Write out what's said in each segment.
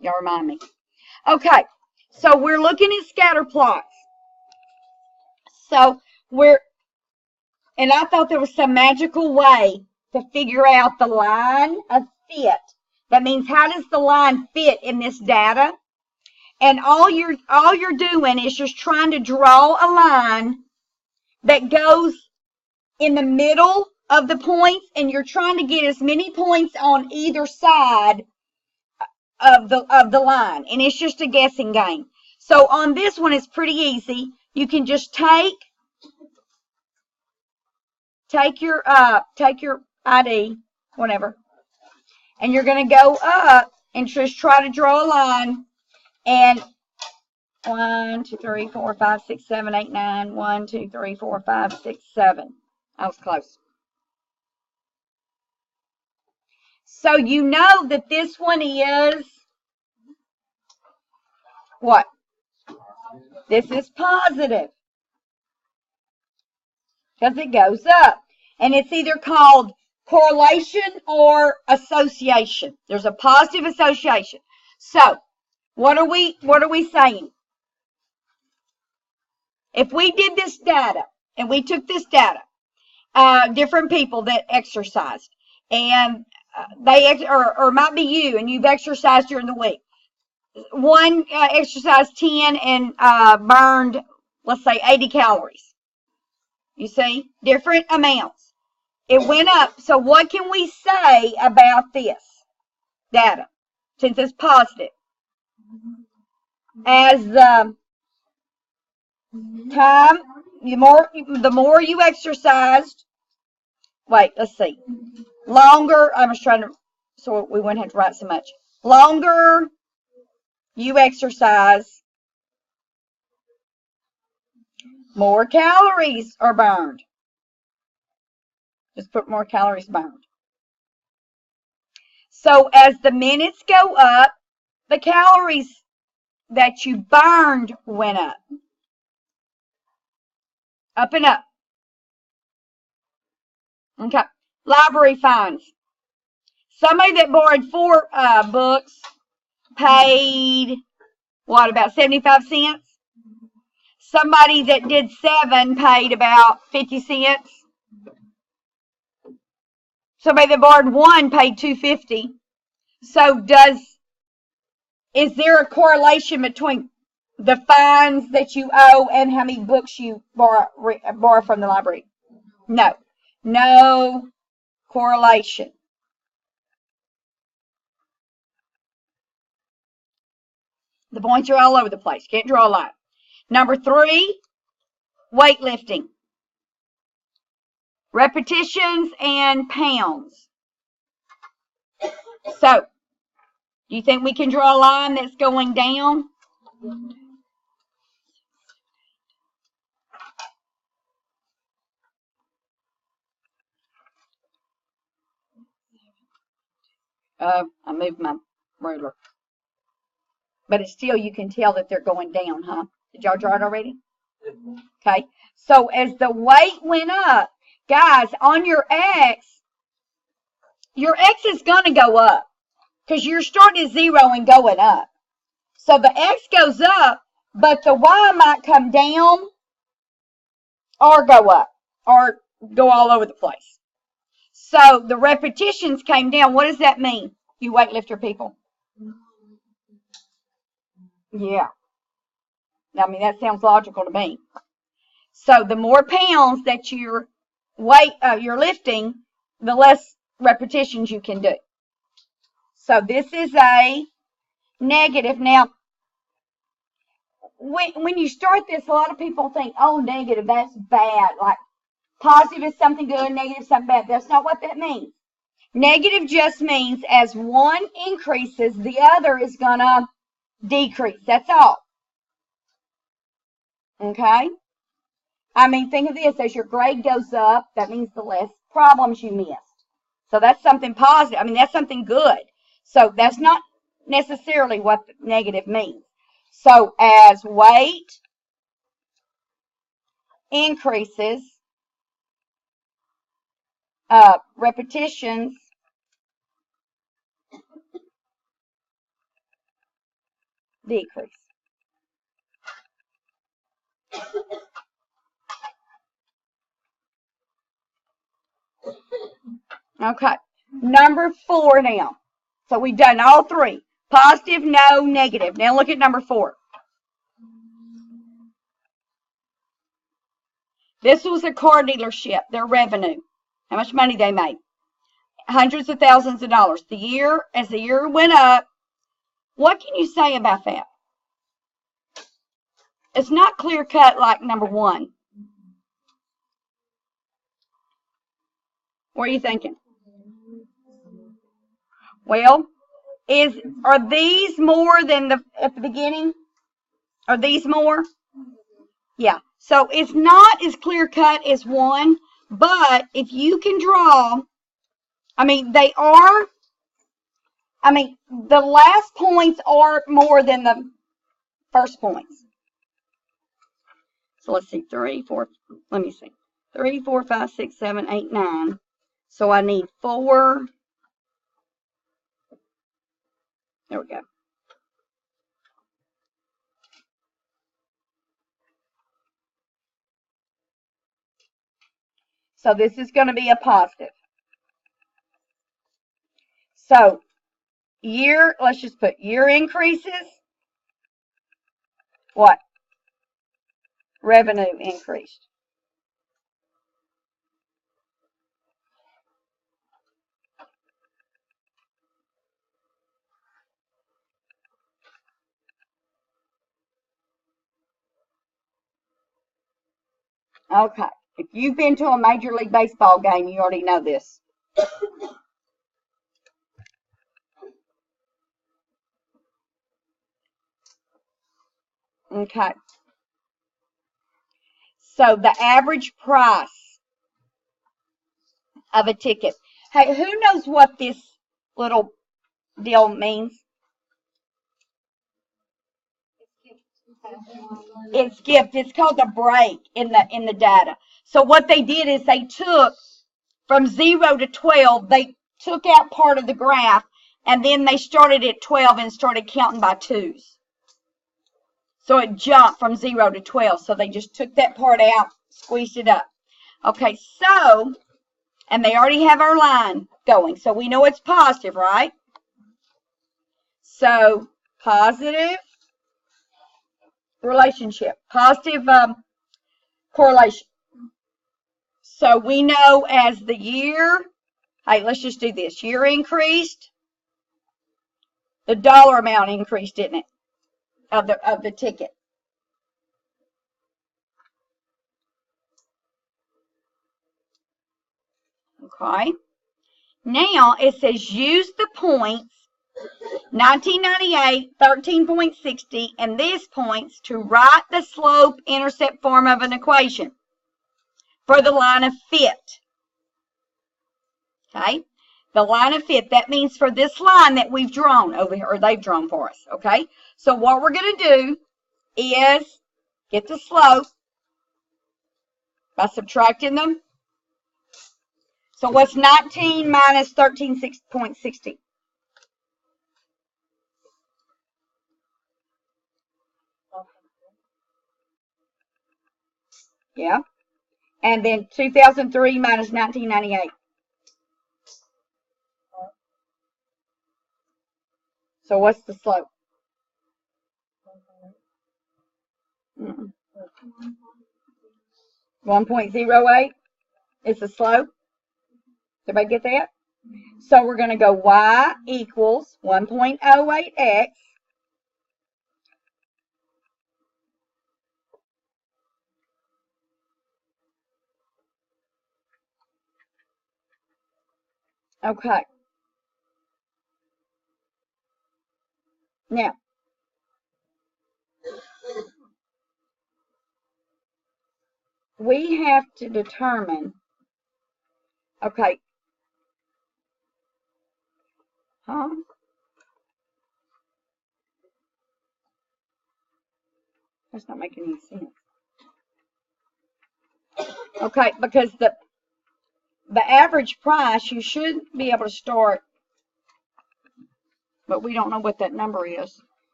Y'all remind me. Okay, so we're looking at scatter plots. So and I thought there was some magical way to figure out the line of fit. That means how does the line fit in this data? And all you're doing is just trying to draw a line that goes in the middle of the points, and you're trying to get as many points on either side of the line, and it's just a guessing game. So on this one, it's pretty easy. You can just take your ID, whatever, and you're going to go up and just try to draw a line. And 1, 2, 3, 4, 5, 6, 7, 8, 9. 1, 2, 3, 4, 5, 6, 7. I was close. So you know that this one is what? This is positive because it goes up. And it's either called correlation or association. There's a positive association. So what are we saying? If we did this data and we took this data, different people that exercised, and they or it might be you and you've exercised during the week. One exercised 10 and burned, let's say, 80 calories. You see, different amounts. It went up. So what can we say about this data since it's positive? As the time, the more you exercised, wait, let's see. Longer, I was trying to, so we wouldn't have to write so much. Longer you exercise, more calories are burned. Just put more calories burned. So as the minutes go up, the calories that you burned went up. Up and up. Okay. Library fines. Somebody that borrowed 4 books paid, what, about 75 cents? Somebody that did 7 paid about 50 cents. Somebody that borrowed 1 paid $2.50. So is there a correlation between the fines that you owe and how many books you borrow from the library? No. No correlation. The points are all over the place. Can't draw a line. Number 3, weightlifting. Repetitions and pounds. So, do you think we can draw a line that's going down? I moved my ruler. But it's still, you can tell that they're going down, huh? Did y'all draw it already? Okay. So as the weight went up, guys, on your X is going to go up because you're starting at 0 and going up. So the X goes up, but the Y might come down or go up or go all over the place. So the repetitions came down. What does that mean, you weightlifter people? Yeah. I mean, that sounds logical to me. So the more pounds that you're lifting, the less repetitions you can do. So this is a negative. Now, when you start this, a lot of people think, oh, negative, that's bad. Like positive is something good, negative is something bad. That's not what that means. Negative just means as one increases, the other is going to decrease. That's all. Okay? I mean, think of this. As your grade goes up, that means the less problems you missed. So that's something positive. I mean, that's something good. So that's not necessarily what negative means. So as weight increases, repetitions decrease. Okay, number 4 now. So we've done all 3. Positive, no, negative. Now look at number 4. This was a car dealership, their revenue, how much money they made. Hundreds of thousands of dollars. As the year went up, what can you say about that? It's not clear cut like number 1. What are you thinking? Well, are these more than at the beginning? Are these more? Yeah. So it's not as clear cut as 1, but if you can draw, they are. The last points are more than the first points. So let's see, 3, 4, let me see. 3, 4, 5, 6, 7, 8, 9. So I need 4. There we go. So this is going to be a positive. So let's just put year increases. What? Revenue increased. Okay. If you've been to a Major League Baseball game, you already know this. Okay. So the average price of a ticket. Hey, who knows what this little deal means? It's gift. It's called a break in the data. So what they did is they took from 0 to 12, they took out part of the graph, and then they started at 12 and started counting by 2s. So it jumped from 0 to 12. So they just took that part out, squeezed it up. Okay, so, and they already have our line going. So we know it's positive, right? So positive relationship, positive correlation. So we know as the year, hey, let's just do this. Year increased, the dollar amount increased, didn't it? Of the ticket. Okay. Now it says use the points 1998, 13.60, and these points to write the slope-intercept form of an equation for the line of fit. Okay? The line of fit, that means for this line that we've drawn over here, or they've drawn for us. Okay? So what we're going to do is get the slope by subtracting them. So what's 19 minus 13.60? Yeah. And then 2003 minus 1998. So what's the slope? 1.08 is the slope. Everybody get that? So we're going to go y equals 1.08x okay. Now, we have to determine, okay, that's not making any sense. Okay, because the average price, you should be able to start, but we don't know what that number is.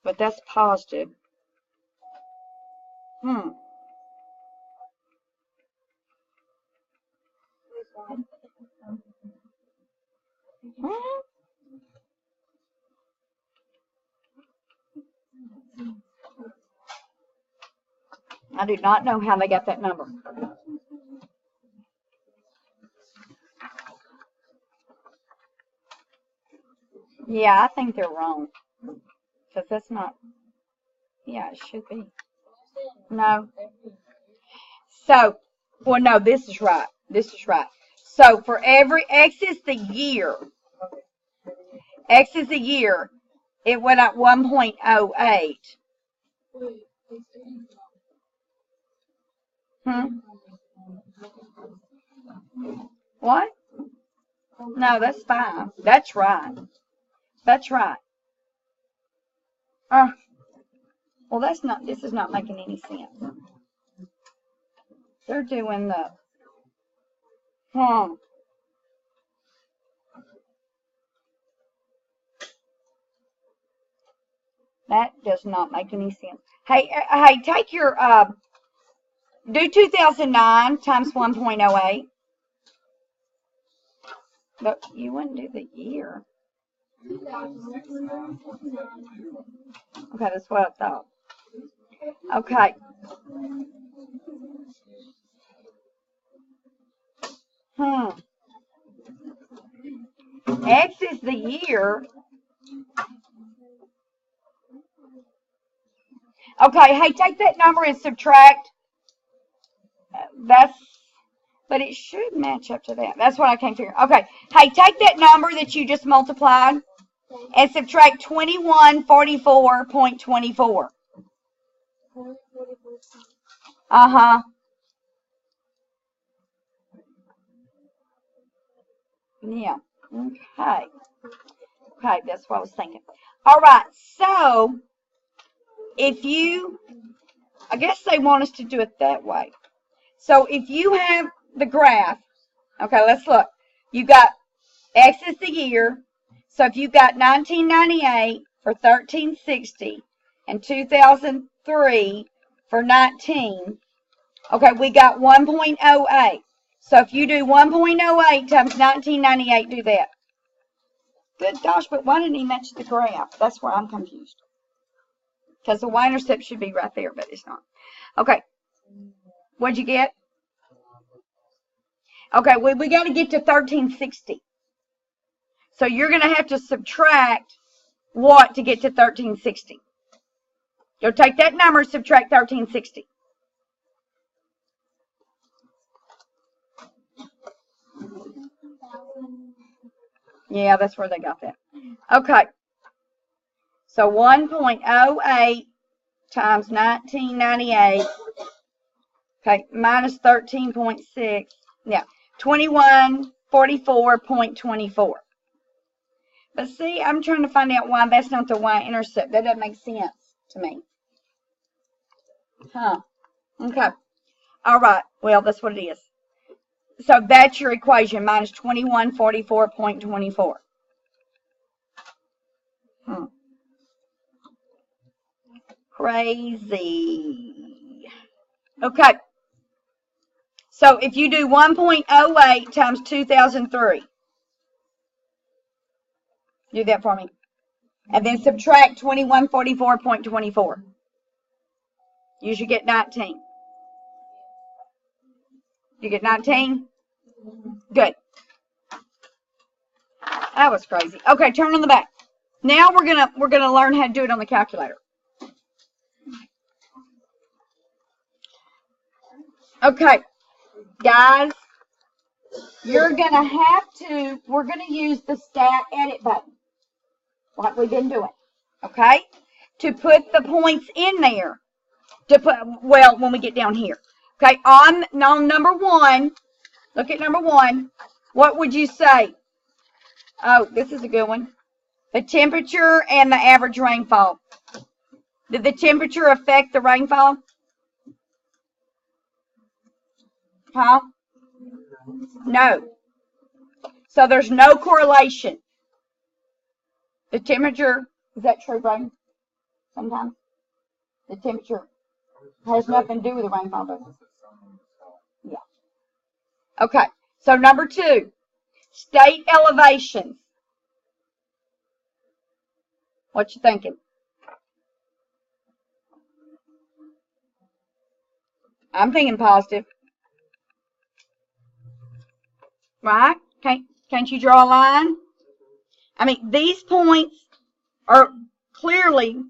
But that's positive. Hmm. I do not know how they got that number. Yeah, I think they're wrong. Because that's not, yeah, it should be. No. So, well, no, this is right. This is right. So, for every, X is the year. X is the year. It went up 1.08. Hmm? What? No, that's fine. That's right. That's right. Uh, well, that's not, this is not making any sense. They're doing the, hmm. That does not make any sense. Hey, hey, take your, do 2009 times 1.08. But you wouldn't do the year. Okay, that's what I thought. Okay. Hmm. X is the year. Okay, hey, take that number and subtract. That's, but it should match up to that. That's what I can't figure. Okay, hey, take that number that you just multiplied and subtract 2144.24. Uh-huh. Yeah. Okay. Okay, that's what I was thinking. All right, so if you, I guess they want us to do it that way. So if you have the graph, okay, let's look. You got X is the year. So if you got 1998 for 1360 and 2003 for 19, okay, we got 1.08. So if you do 1.08 times 1998, do that. Good gosh, but why didn't he match the graph? That's where I'm confused. Because the y-intercept should be right there, but it's not. Okay, what'd you get? Okay, we got to get to 1360. So you're going to have to subtract what to get to 1360? You'll take that number, subtract 1360. Yeah, that's where they got that. Okay. So 1.08 times 1998. Okay, minus 13.6. Yeah, 2144.24. But see, I'm trying to find out why that's not the y-intercept. That doesn't make sense to me. Huh. Okay. All right. Well, that's what it is. So that's your equation, minus 2144.24. Crazy. Okay. So if you do 1.08 times 2003, do that for me. And then subtract 2144.24. You should get 19. You get 19? Good. That was crazy. Okay, turn on the back. Now we're gonna learn how to do it on the calculator. Okay, guys, we're gonna use the stat edit button, like we've been doing. Okay, to put the points in there. Well, when we get down here. Okay, on number one, look at number one. What would you say? Oh, this is a good one. The temperature and the average rainfall. Did the temperature affect the rainfall? Huh? No. So there's no correlation. The temperature, is that true, Brian? sometimes. The temperature has nothing to do with the rainfall, does it? Yeah. Okay, so number 2, state elevations. What you thinking? I'm thinking positive. Right? Can't you draw a line? I mean, these points are clearly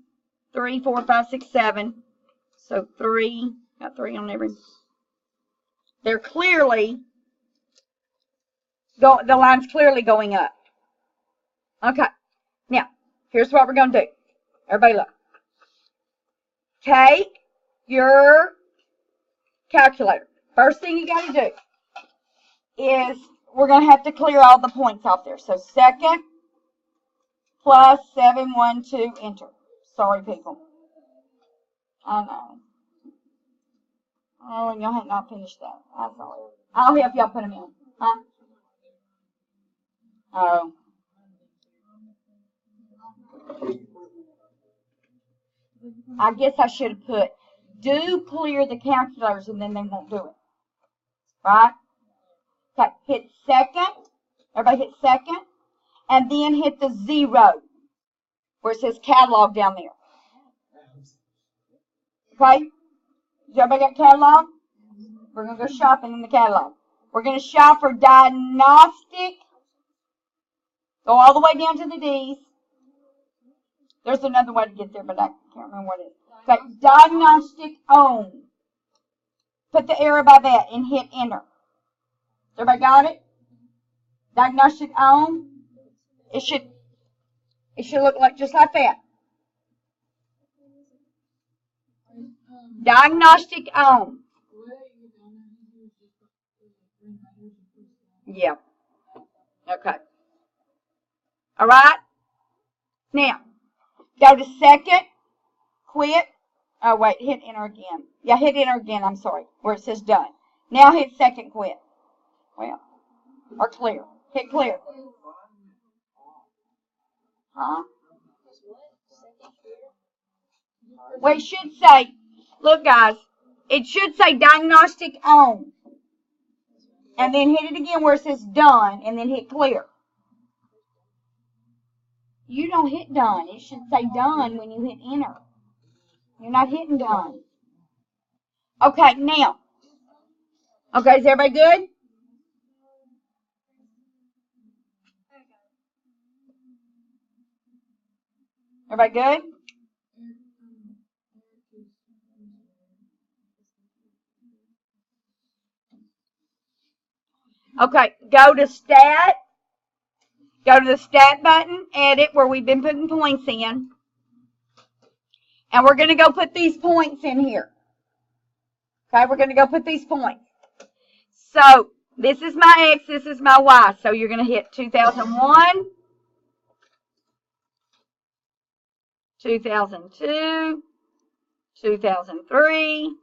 3, 4, 5, 6, 7. So 3, got 3 on every. They're clearly, the line's clearly going up. Okay. Now, here's what we're going to do. Everybody look. Take your calculator. First thing you got to do is we're going to have to clear all the points off there. So second plus 712, enter. Sorry, people. I know. Oh, and y'all have not finished that. I'm sorry. I'll help y'all put them in. Huh? Oh. I guess I should have put, do clear the calculators and then they won't do it. Right? Okay, hit second. Everybody hit second. And then hit the 0 where it says catalog down there. Okay? Does everybody got catalog? We're going to go shopping in the catalog. We're going to shop for diagnostic. Go all the way down to the D's. There's another way to get there, but I can't remember what it is. Okay, diagnostic own. Put the arrow by that and hit enter. Everybody got it? Diagnostic own. It should look like just like that. Diagnostic own. Yeah. Okay. All right. Now, go to second, quit. Oh, wait, hit enter again. Yeah, hit enter again, I'm sorry, where it says done. Now hit second, quit. Well, or clear. Hit clear. Huh? Well, it should say, look, guys, it should say diagnostic on. And then hit it again where it says done, and then hit clear. You don't hit done. It should say done when you hit enter. You're not hitting done. Okay, now. Okay, is everybody good? Everybody good? Okay, go to stat. Go to the stat button, edit, where we've been putting points in. And we're going to go put these points in here. Okay, we're going to go put these points. So, this is my X, this is my Y. So, you're going to hit 2001, 2002, 2003,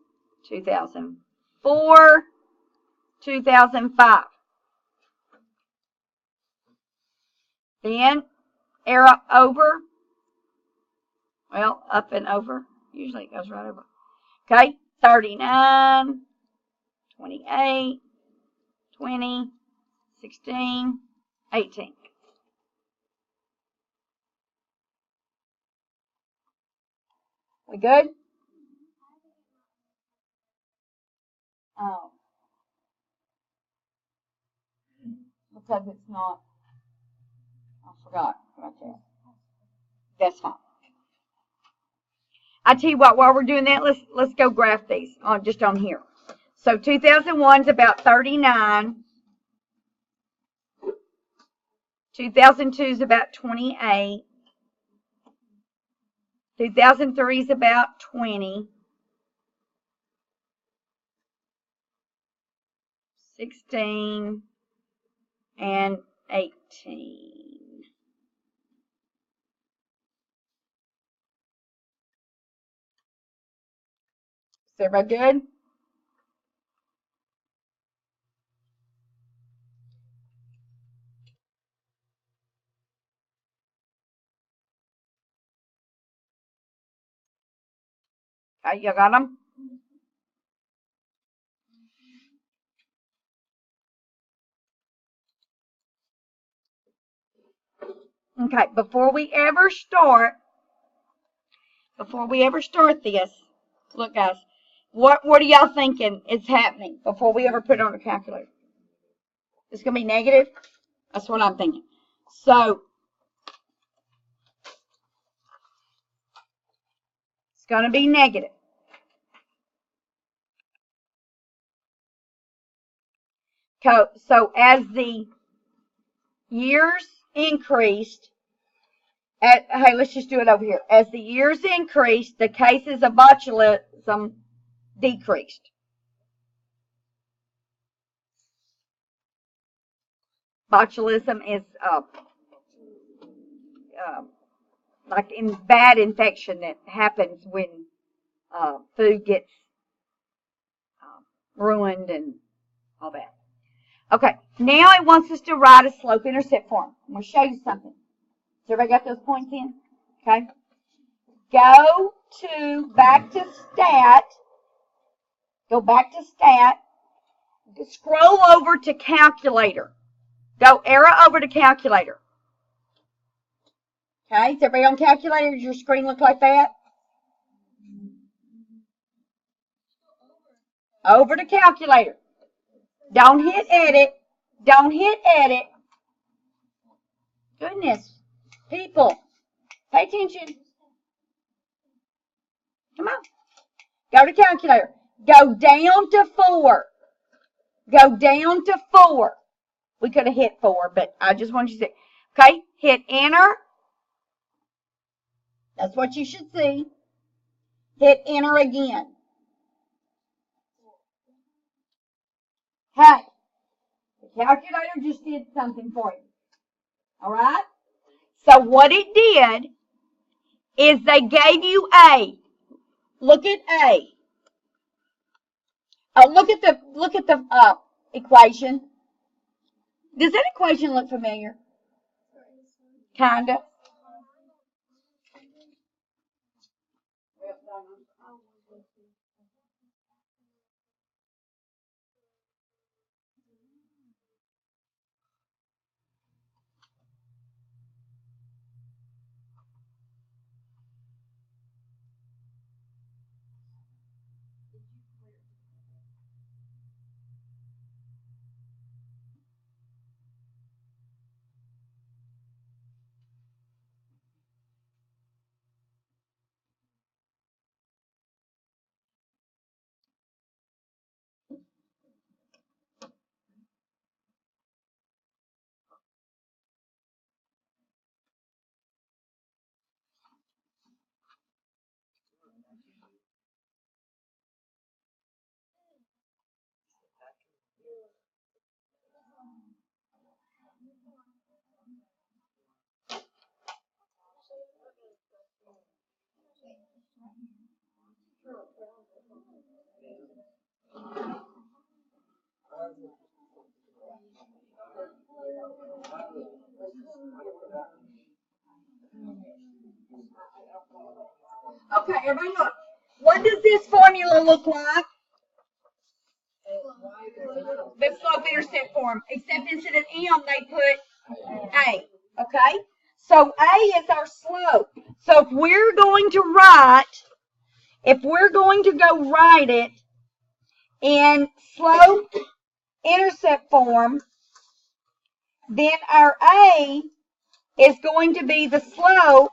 2004, 2005. Then, arrow over. Well, up and over. Usually it goes right over. Okay, 39, 28, 20, 16, 18. We good? Oh. Because it's not, I forgot right there. That's fine. I tell you what, while we're doing that, let's go graph these on just on here. So 2001 is about 39. 2002 is about 28. 2003 is about 20. 16 and 18. Is everybody good? Okay, you got them? Okay, before we ever start this, look guys, what are y'all thinking is happening before we ever put it on a calculator? It's going to be negative? That's what I'm thinking. So, it's going to be negative. So, as the years increased, hey, let's just do it over here. As the years increased, the cases of botulism decreased. Botulism is like in bad infection that happens when food gets ruined and all that. Okay, now it wants us to write a slope-intercept form. I'm going to show you something. Has everybody got those points in? Okay. Go back to stat. Go back to stat. Scroll over to calculator. Go arrow over to calculator. Okay, is everybody on calculator? Does your screen look like that? Over to calculator. Don't hit edit. Don't hit edit. Goodness. People, pay attention. Come on. Go to calculator. Go down to 4. Go down to 4. We could have hit 4, but I just want you to see. Okay, hit enter. That's what you should see. Hit enter again. Hey, the calculator just did something for you. All right? So what it did is they gave you A. Look at A. Oh, look at the equation. Does that equation look familiar? Kinda. Okay, everybody look. What does this formula look like? The slope-intercept form. Except instead of M, they put A. Okay? So A is our slope. So if we're going to go write it in slope-intercept form, then our A is going to be the slope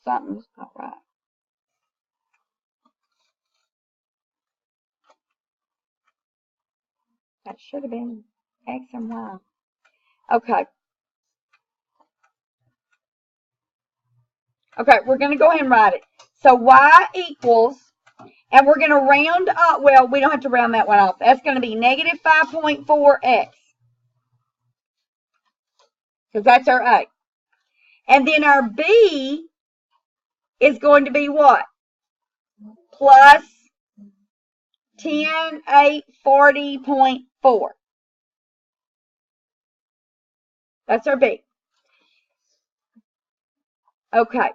something's not right. That should have been X and Y. Okay. Okay, we're going to go ahead and write it. So Y equals, and we're going to round up. Well, we don't have to round that one off. That's going to be negative 5.4x. Because that's our A. And then our B is going to be what? Plus 10,840.4. That's our B. Okay.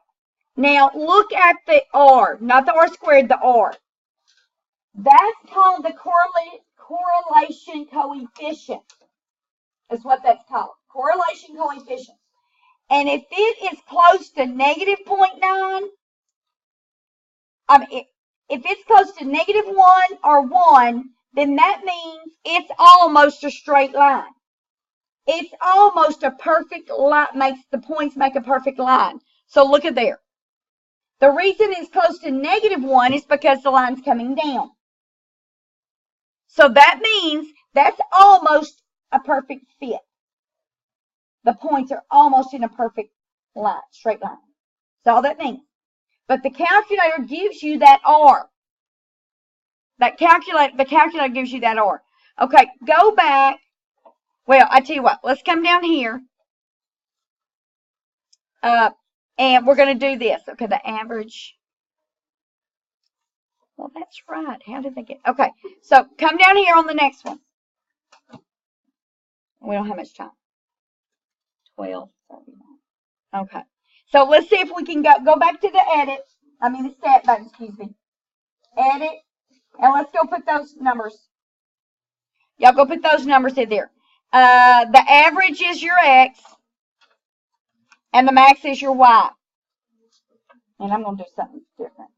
Now look at the R, not the R squared, the R. That's called the correlation coefficient. Is what that's called. Correlation coefficient. And if it is close to negative 0.9, if it's close to negative 1 or 1, then that means it's almost a straight line. It's almost a perfect line, makes the points make a perfect line. So look at there. The reason it's close to negative 1 is because the line's coming down. So that means that's almost a perfect fit. The points are almost in a perfect line, straight line. That's all that means. But the calculator gives you that R. The calculator gives you that R. Okay, go back. Well, I tell you what, let's come down here. And we're going to do this. Okay, the average. Well, that's right. How did they get? Okay, so come down here on the next one. We don't have much time. 12:39. Okay, so let's see if we can go back to the edit. I mean the stat button, excuse me. Edit, and let's go put those numbers. Y'all go put those numbers in there. The average is your X, and the max is your Y. And I'm going to do something different.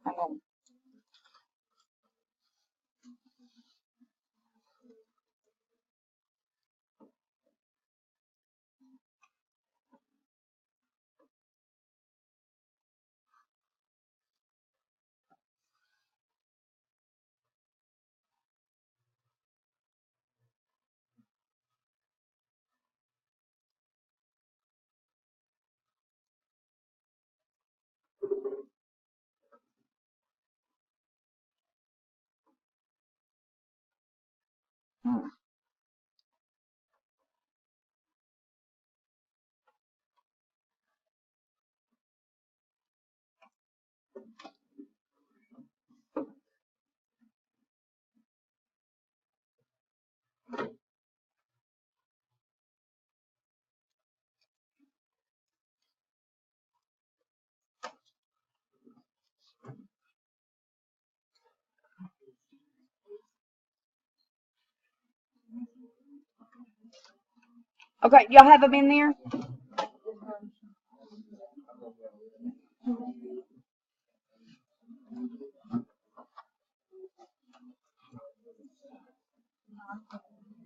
Okay, y'all have them in there?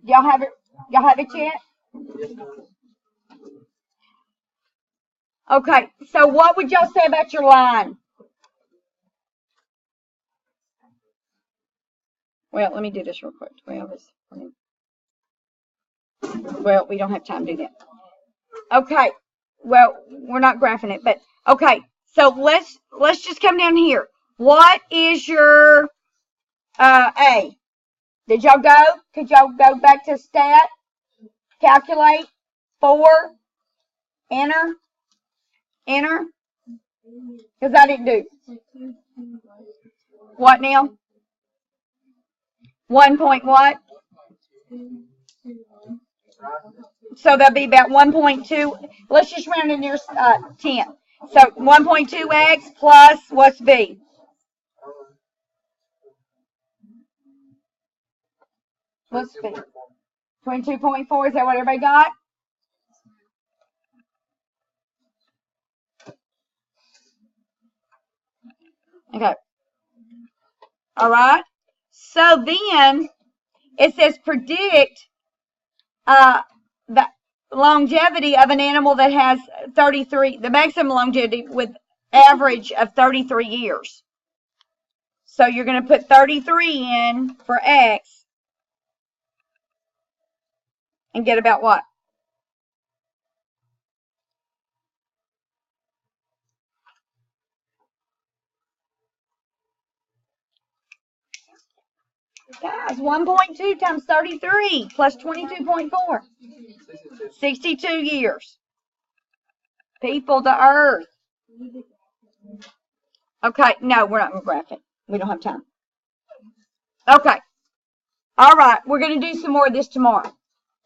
Y'all have it? Y'all have it yet? Okay, so what would y'all say about your line? Well, let me do this real quick. Well, we don't have time to do that. Okay, well, we're not graphing it, but okay. So let's just come down here. What is your A? Did y'all go? Could y'all go back to stat? Calculate 4. Enter. Enter. Because I didn't do. What now? 1 point what? So that'll be about 1.2. Let's just round in your 10. So 1.2x plus what's B? What's B? 22.4. Is that what everybody got? Okay. All right. So then it says predict the longevity of an animal that has 33, the maximum longevity with average of 33 years. So you're going to put 33 in for X and get about what? Guys, 1.2 times 33 plus 22.4. 62 years. People to Earth. Okay, no, we're not going to graph it. We don't have time. Okay. All right, we're going to do some more of this tomorrow.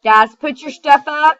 Guys, put your stuff up.